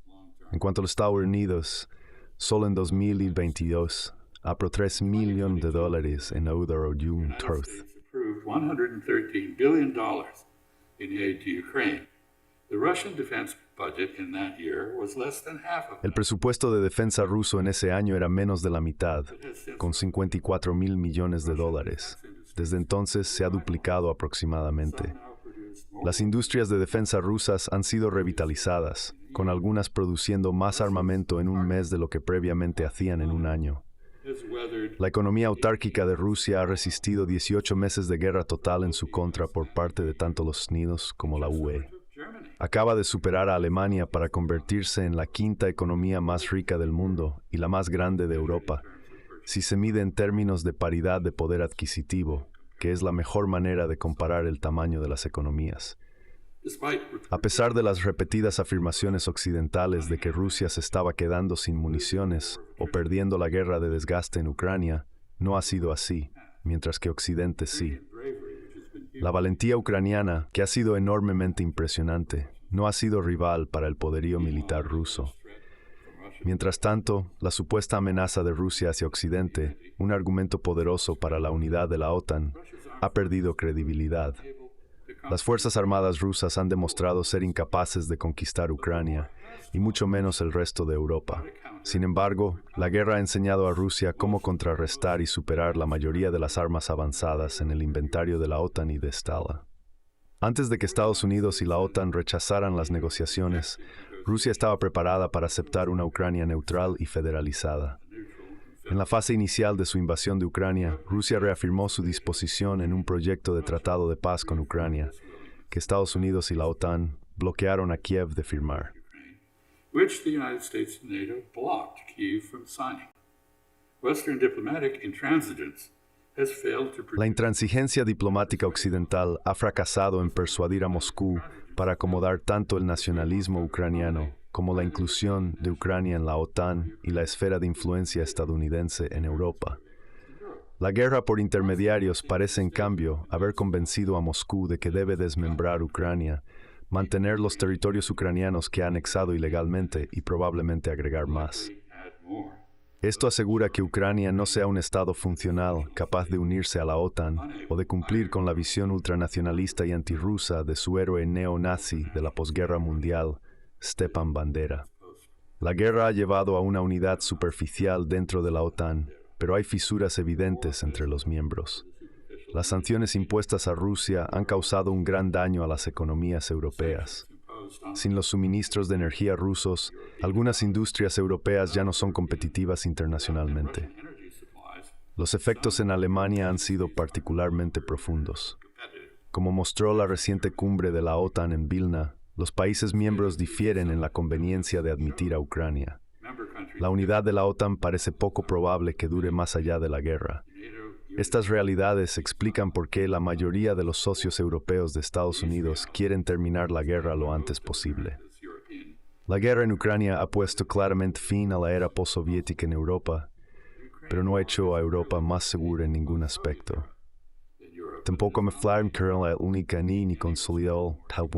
En cuanto a los Estados Unidos, solo en 2022, aprobó $3 millones en ayuda a Turf. $113 billion in aid to Ukraine. The Russian defense budget in that year was less than half of El presupuesto de defensa ruso en ese año era menos de la mitad, con $54,000 millones. Desde entonces se ha duplicado aproximadamente. Las industrias de defensa rusas han sido revitalizadas, con algunas produciendo más armamento en un mes de lo que previamente hacían en un año. La economía autárquica de Rusia ha resistido 18 meses de guerra total en su contra por parte de tanto los Estados Unidos como la UE. Acaba de superar a Alemania para convertirse en la 5ª economía más rica del mundo y la más grande de Europa, si se mide en términos de paridad de poder adquisitivo, que es la mejor manera de comparar el tamaño de las economías. A pesar de las repetidas afirmaciones occidentales de que Rusia se estaba quedando sin municiones o perdiendo la guerra de desgaste en Ucrania, no ha sido así, mientras que Occidente sí. La valentía ucraniana, que ha sido enormemente impresionante, no ha sido rival para el poderío militar ruso. Mientras tanto, la supuesta amenaza de Rusia hacia Occidente, un argumento poderoso para la unidad de la OTAN, ha perdido credibilidad. Las Fuerzas Armadas rusas han demostrado ser incapaces de conquistar Ucrania, y mucho menos el resto de Europa. Sin embargo, la guerra ha enseñado a Rusia cómo contrarrestar y superar la mayoría de las armas avanzadas en el inventario de la OTAN y de Stala. Antes de que Estados Unidos y la OTAN rechazaran las negociaciones, Rusia estaba preparada para aceptar una Ucrania neutral y federalizada. En la fase inicial de su invasión de Ucrania, Rusia reafirmó su disposición en un proyecto de tratado de paz con Ucrania, que Estados Unidos y la OTAN bloquearon a Kiev de firmar. which the United States and NATO blocked Kyiv from signing. Western diplomatic intransigence has failed to La intransigencia diplomática occidental ha fracasado en persuadir a Moscú para acomodar tanto el nacionalismo ucraniano como la inclusión de Ucrania en la OTAN y la esfera de influencia estadounidense en Europa. La guerra por intermediarios parece, en cambio, haber convencido a Moscú de que debe desmembrar Ucrania, mantener los territorios ucranianos que ha anexado ilegalmente y probablemente agregar más. Esto asegura que Ucrania no sea un Estado funcional capaz de unirse a la OTAN o de cumplir con la visión ultranacionalista y antirrusa de su héroe neonazi de la posguerra mundial, Stepan Bandera. La guerra ha llevado a una unidad superficial dentro de la OTAN, pero hay fisuras evidentes entre los miembros. Las sanciones impuestas a Rusia han causado un gran daño a las economías europeas. Sin los suministros de energía rusos, algunas industrias europeas ya no son competitivas internacionalmente. Los efectos en Alemania han sido particularmente profundos. Como mostró la reciente cumbre de la OTAN en Vilna, los países miembros difieren en la conveniencia de admitir a Ucrania. La unidad de la OTAN parece poco probable que dure más allá de la guerra. Estas realidades explican por qué la mayoría de los socios europeos de Estados Unidos quieren terminar la guerra lo antes posible. La guerra en Ucrania ha puesto claramente fin a la era postsoviética en Europa, pero no ha hecho a Europa más segura en ningún aspecto. Tampoco me flaron que la única ni consolidó tal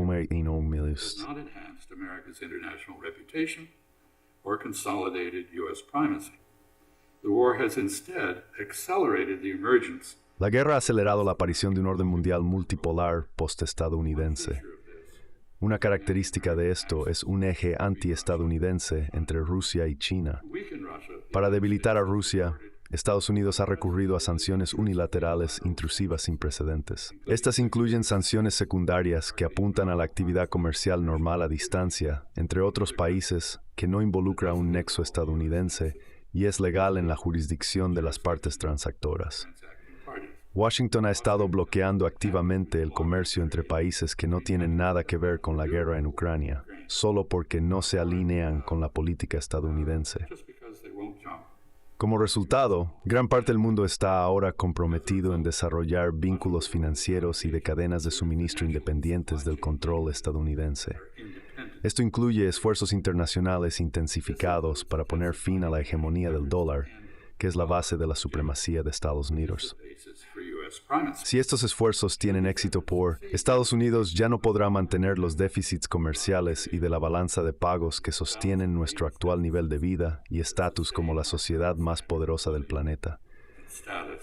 or consolidated U.S. primacy. The war has instead accelerated the emergence. La guerra ha acelerado la aparición de un orden mundial multipolar post-estadounidense. Una característica de esto es un eje anti-estadounidense entre Rusia y China. Para debilitar a Rusia, Estados Unidos ha recurrido a sanciones unilaterales intrusivas sin precedentes. Estas incluyen sanciones secundarias que apuntan a la actividad comercial normal a distancia entre otros países que no involucra un nexo estadounidense y es legal en la jurisdicción de las partes transactoras. Washington ha estado bloqueando activamente el comercio entre países que no tienen nada que ver con la guerra en Ucrania, solo porque no se alinean con la política estadounidense. Como resultado, gran parte del mundo está ahora comprometido en desarrollar vínculos financieros y de cadenas de suministro independientes del control estadounidense. Esto incluye esfuerzos internacionales intensificados para poner fin a la hegemonía del dólar, que es la base de la supremacía de Estados Unidos. Si estos esfuerzos tienen éxito, Estados Unidos ya no podrá mantener los déficits comerciales y de la balanza de pagos que sostienen nuestro actual nivel de vida y estatus como la sociedad más poderosa del planeta.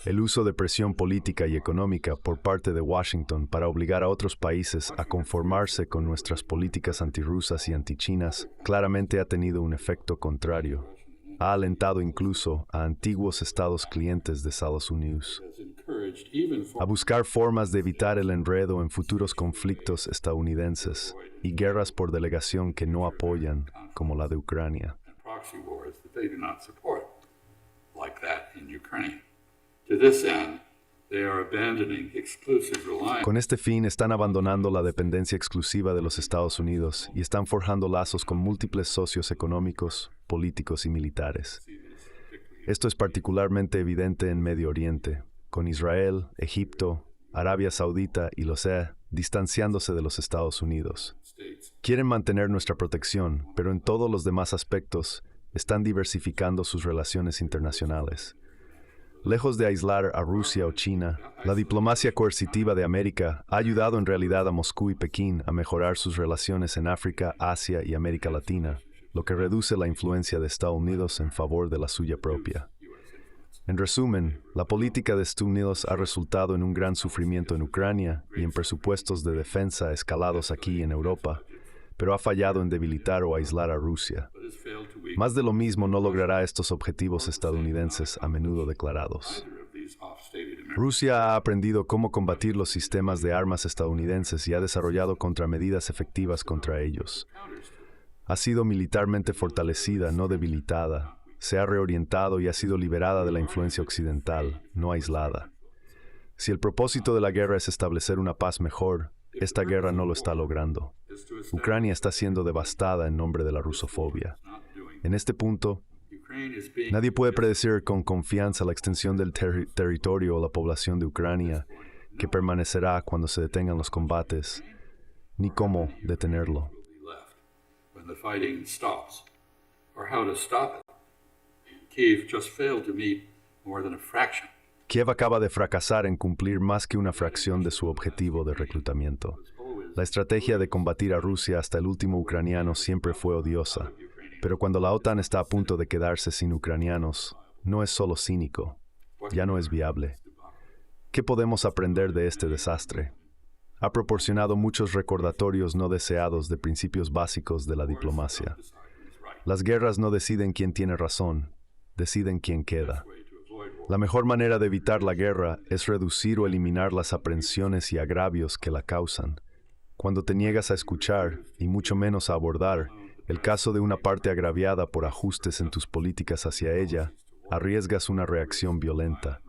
El uso de presión política y económica por parte de Washington para obligar a otros países a conformarse con nuestras políticas antirrusas y antichinas claramente ha tenido un efecto contrario. Ha alentado incluso a antiguos estados clientes de Estados Unidos a buscar formas de evitar el enredo en futuros conflictos estadounidenses y guerras por delegación que no apoyan, como la de Ucrania. Con este fin están abandonando la dependencia exclusiva de los Estados Unidos y están forjando lazos con múltiples socios económicos, políticos y militares. Esto es particularmente evidente en Medio Oriente, con Israel, Egipto, Arabia Saudita y los distanciándose de los Estados Unidos. Quieren mantener nuestra protección, pero en todos los demás aspectos están diversificando sus relaciones internacionales. Lejos de aislar a Rusia o China, la diplomacia coercitiva de América ha ayudado en realidad a Moscú y Pekín a mejorar sus relaciones en África, Asia y América Latina, lo que reduce la influencia de Estados Unidos en favor de la suya propia. En resumen, la política de Estados Unidos ha resultado en un gran sufrimiento en Ucrania y en presupuestos de defensa escalados aquí en Europa, pero ha fallado en debilitar o aislar a Rusia. Más de lo mismo no logrará estos objetivos estadounidenses a menudo declarados. Rusia ha aprendido cómo combatir los sistemas de armas estadounidenses y ha desarrollado contramedidas efectivas contra ellos. Ha sido militarmente fortalecida, no debilitada. Se ha reorientado y ha sido liberada de la influencia occidental, no aislada. Si el propósito de la guerra es establecer una paz mejor, esta guerra no lo está logrando. Ucrania está siendo devastada en nombre de la rusofobia. En este punto, nadie puede predecir con confianza la extensión del territorio o la población de Ucrania que permanecerá cuando se detengan los combates, ni cómo detenerlo. When the fighting stops, or how to stop it. Kyiv just failed to meet more than a fraction. Kiev acaba de fracasar en cumplir más que una fracción de su objetivo de reclutamiento. La estrategia de combatir a Rusia hasta el último ucraniano siempre fue odiosa, pero cuando la OTAN está a punto de quedarse sin ucranianos, no es solo cínico, ya no es viable. ¿Qué podemos aprender de este desastre? Ha proporcionado muchos recordatorios no deseados de principios básicos de la diplomacia. Las guerras no deciden quién tiene razón, deciden quién queda. La mejor manera de evitar la guerra es reducir o eliminar las aprensiones y agravios que la causan. Cuando te niegas a escuchar, y mucho menos a abordar, el caso de una parte agraviada por ajustes en tus políticas hacia ella, arriesgas una reacción violenta.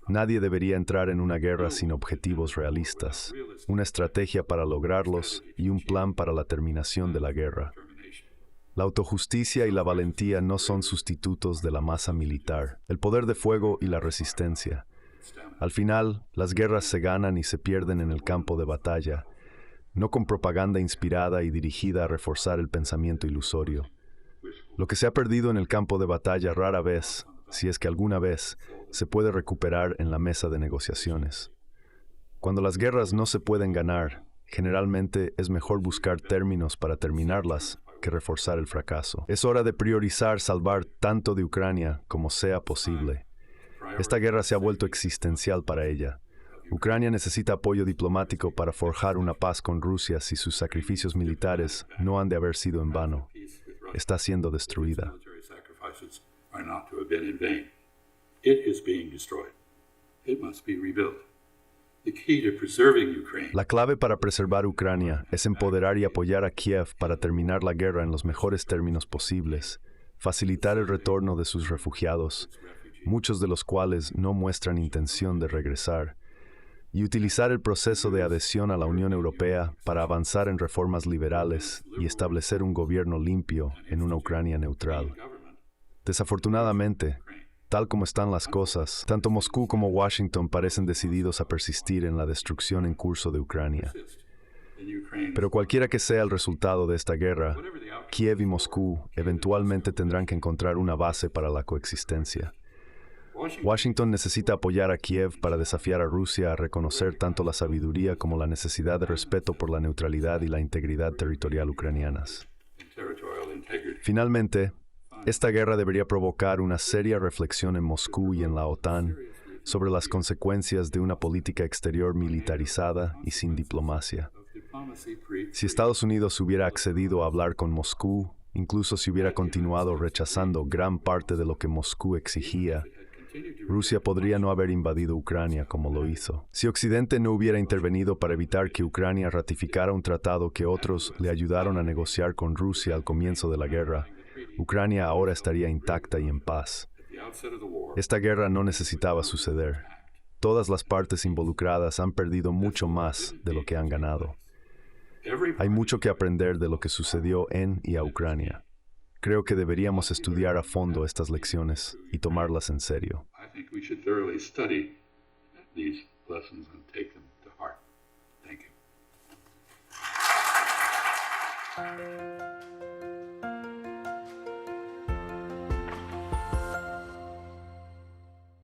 Nadie debería entrar en una guerra sin objetivos realistas, una estrategia para lograrlos y un plan para la terminación de la guerra. La autojusticia y la valentía no son sustitutos de la masa militar, el poder de fuego y la resistencia. Al final, las guerras se ganan y se pierden en el campo de batalla, no con propaganda inspirada y dirigida a reforzar el pensamiento ilusorio. Lo que se ha perdido en el campo de batalla rara vez, si es que alguna vez, se puede recuperar en la mesa de negociaciones. Cuando las guerras no se pueden ganar, generalmente es mejor buscar términos para terminarlas que reforzar el fracaso. Es hora de priorizar salvar tanto de Ucrania como sea posible. Esta guerra se ha vuelto existencial para ella. Ucrania necesita apoyo diplomático para forjar una paz con Rusia si sus sacrificios militares no han de haber sido en vano. Está siendo destruida. La clave para preservar Ucrania es empoderar y apoyar a Kiev para terminar la guerra en los mejores términos posibles, facilitar el retorno de sus refugiados, muchos de los cuales no muestran intención de regresar, y utilizar el proceso de adhesión a la Unión Europea para avanzar en reformas liberales y establecer un gobierno limpio en una Ucrania neutral. Desafortunadamente, tal como están las cosas, tanto Moscú como Washington parecen decididos a persistir en la destrucción en curso de Ucrania. Pero cualquiera que sea el resultado de esta guerra, Kiev y Moscú eventualmente tendrán que encontrar una base para la coexistencia. Washington necesita apoyar a Kiev para desafiar a Rusia a reconocer tanto la sabiduría como la necesidad de respeto por la neutralidad y la integridad territorial ucranianas. Finalmente, esta guerra debería provocar una seria reflexión en Moscú y en la OTAN sobre las consecuencias de una política exterior militarizada y sin diplomacia. Si Estados Unidos hubiera accedido a hablar con Moscú, incluso si hubiera continuado rechazando gran parte de lo que Moscú exigía, Rusia podría no haber invadido Ucrania como lo hizo. Si Occidente no hubiera intervenido para evitar que Ucrania ratificara un tratado que otros le ayudaron a negociar con Rusia al comienzo de la guerra, Ucrania ahora estaría intacta y en paz. Esta guerra no necesitaba suceder. Todas las partes involucradas han perdido mucho más de lo que han ganado. Hay mucho que aprender de lo que sucedió en y a Ucrania. Creo que deberíamos estudiar a fondo estas lecciones y tomarlas en serio. Thank you.